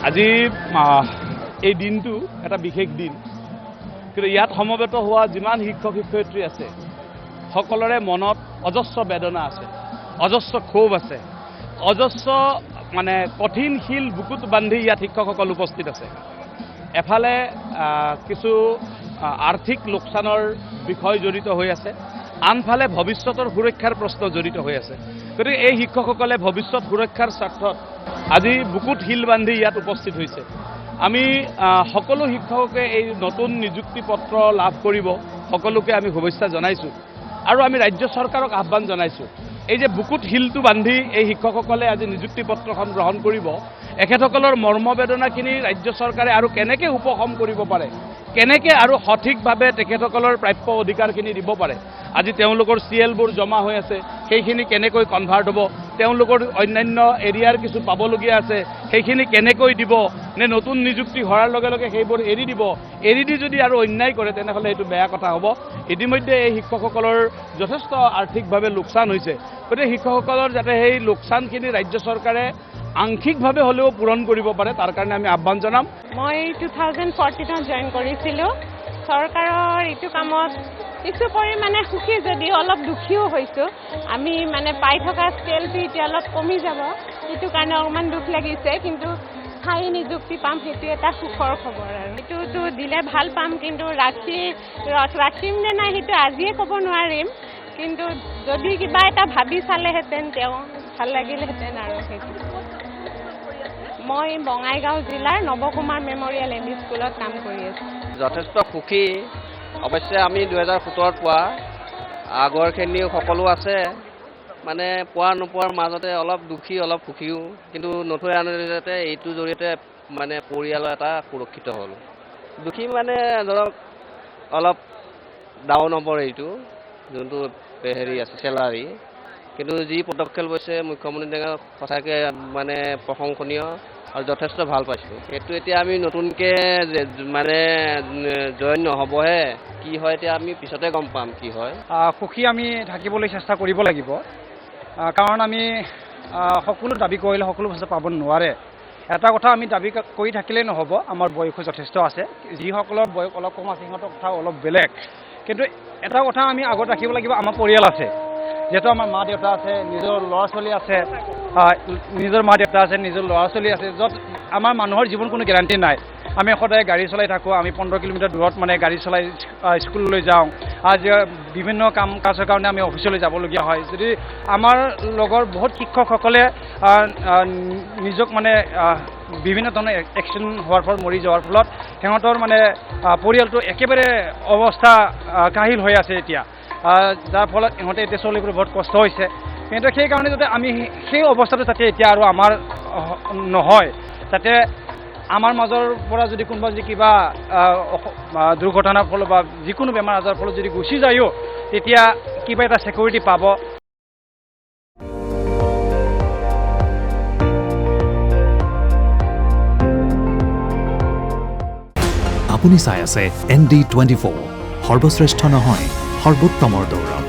আজি এই দিনটো এটা বিশেষ দিন, কিন্তু ইয়াত সমবেত হোৱা যিমান শিক্ষক শিক্ষয়িত্ৰী আছে সকলোৰে মনত অজস্ৰ বেদনা আছে, অজস্ৰ ক্ষোভ আছে, অজস্ৰ মানে কঠিন শিল বুকুত বান্ধি ইয়াত শিক্ষকসকল উপস্থিত আছে। এফালে কিছু আৰ্থিক লোকচানৰ বিষয় জড়িত হৈ আছে, আনফালে ভৱিষ্যতৰ সুৰক্ষাৰ প্ৰশ্ন জড়িত হৈ আছে। গতিকে এই শিক্ষকসকলে ভৱিষ্যত সুৰক্ষাৰ স্বাৰ্থত আজি বুকুত শিল বান্ধি ইয়াত উপস্থিত হৈছে। আমি সকলো শিক্ষককে এই নতুন নিযুক্তি পত্ৰ লাভ কৰিব সকলোকে আমি শুভেচ্ছা জনাইছোঁ আৰু আমি ৰাজ্য চৰকাৰক আহ্বান জনাইছোঁ, এই যে বুকুত শিলটো বান্ধি এই শিক্ষকসকলে আজি নিযুক্তি পত্ৰখন গ্ৰহণ কৰিব, এখেতসকলৰ মৰ্মবেদনাখিনি ৰাজ্য চৰকাৰে আৰু কেনেকৈ উপশম কৰিব পাৰে, কেনেকৈ আৰু সঠিকভাৱে তেখেতসকলৰ প্ৰাপ্য অধিকাৰখিনি দিব পাৰে। আজি তেওঁলোকৰ CLবোৰ জমা হৈ আছে, সেইখিনি কেনেকৈ কনভাৰ্ট হ'ব, তেওঁলোকৰ অন্যান্য এৰিয়াৰ কিছু পাবলগীয়া আছে সেইখিনি কেনেকৈ দিব, নে নতুন নিযুক্তি হোৱাৰ লগে লগে সেইবোৰ এৰি দিব, এৰি দি যদি আৰু অন্যায় কৰে তেনেহ'লে এইটো বেয়া কথা হ'ব। ইতিমধ্যে এই শিক্ষকসকলৰ যথেষ্ট আৰ্থিকভাৱে লোকচান হৈছে, গতিকে শিক্ষকসকলৰ যাতে সেই লোকচানখিনি ৰাজ্য চৰকাৰে আংশিকভাৱে হ'লেও পূৰণ কৰিব পাৰে তাৰ কাৰণে আমি আহ্বান জনাম। মই 2014 জইন কৰিছিলোঁ। চৰকাৰৰ এইটো কামত কিছু পৰিমাণে সুখী যদিও অলপ দুখীও হৈছোঁ। আমি মানে পাই থকা স্কেলটো এতিয়া অলপ কমি যাব, সেইটো কাৰণে অকণমান দুখ লাগিছে, কিন্তু স্থায়ী নিযুক্তি পাম সেইটো এটা সুখৰ খবৰ। আৰু এইটোতো দিলে ভাল পাম, কিন্তু ৰাখিম নে নাই সেইটো আজিয়ে ক'ব নোৱাৰিম, কিন্তু যদি কিবা এটা ভাবি চালেহেঁতেন তেওঁ ভাল লাগিলেহেঁতেন। আৰু সেইটো মই বঙাইগাঁও জিলাৰ নৱকুমাৰ মেমৰিয়েল MV স্কুলত কাম কৰি আছোঁ। যথেষ্ট সুখী। অৱশ্যে আমি 2017 পোৱা আগৰখিনিও সকলো আছে, মানে পোৱা নোপোৱাৰ মাজতে অলপ দুখী অলপ সুখীও, কিন্তু নথৈ আনন্দতে এইটোৰ জৰিয়তে মানে পৰিয়ালৰ এটা সুৰক্ষিত হ'ল। দুখী মানে ধৰক অলপ ডাউন হ'ব এইটো যোনটো আছে চেলাৰী, কিন্তু যি পদক্ষেপ লৈছে মুখ্যমন্ত্ৰী ডাঙৰীয়া সঁচাকৈ মানে প্ৰশংসনীয় আৰু যথেষ্ট ভাল পাইছোঁ। সেইটো এতিয়া আমি নতুনকৈ মানে জইন নহ'বহে, কি হয় এতিয়া আমি পিছতে গম পাম কি হয়। সুখী আমি থাকিবলৈ চেষ্টা কৰিব লাগিব, কাৰণ আমি সকলো দাবী কৰিলে সকলো বস্তু পাব নোৱাৰে। এটা কথা আমি দাবী কৰি থাকিলেই নহ'ব, আমাৰ বয়সো যথেষ্ট আছে, যিসকলৰ বয়স অলপ কম আছে সিহঁতৰ কথা অলপ বেলেগ, কিন্তু এটা কথা আমি আগত ৰাখিব লাগিব, আমাৰ পৰিয়াল আছে, যিহেতু আমাৰ মা দেউতা আছে, নিজৰ ল'ৰা ছোৱালী আছে, নিজৰ মা দেউতা আছে, নিজৰ ল'ৰা ছোৱালী আছে, য'ত আমাৰ মানুহৰ জীৱন কোনো গেৰাণ্টি নাই। আমি সদায় গাড়ী চলাই থাকোঁ, আমি 15 কিলোমিটাৰ দূৰত মানে গাড়ী চলাই স্কুললৈ যাওঁ, আজি বিভিন্ন কাম কাজৰ কাৰণে আমি অফিচলৈ যাবলগীয়া হয়। যদি আমাৰ লগৰ বহুত শিক্ষকসকলে নিজক মানে বিভিন্ন ধৰণৰ এক্সিডেণ্ট হোৱাৰ ফলত মৰি যোৱাৰ ফলত সিহঁতৰ মানে পৰিয়ালটো একেবাৰে অৱস্থা কাহিল হৈ আছে এতিয়া, যাৰ ফলত ইহঁতে এতিয়া চলিবলৈ বহুত কষ্ট হৈছে। কিন্তু সেইকাৰণে যাতে আমি সেই অৱস্থাটো যাতে এতিয়া আৰু আমাৰ নহয়, যাতে আমাৰ মাজৰ পৰা যদি কোনোবা যদি কিবা দুৰ্ঘটনাৰ ফলত বা যিকোনো বেমাৰ আজাৰৰ ফলত যদি গুচি যায়ও, তেতিয়া কিবা এটা ছিকিউৰিটি পাব। আপুনি চাই আছে ND24, সৰ্বশ্ৰেষ্ঠ নহয় সৰ্বোত্তমৰ দৌৰ।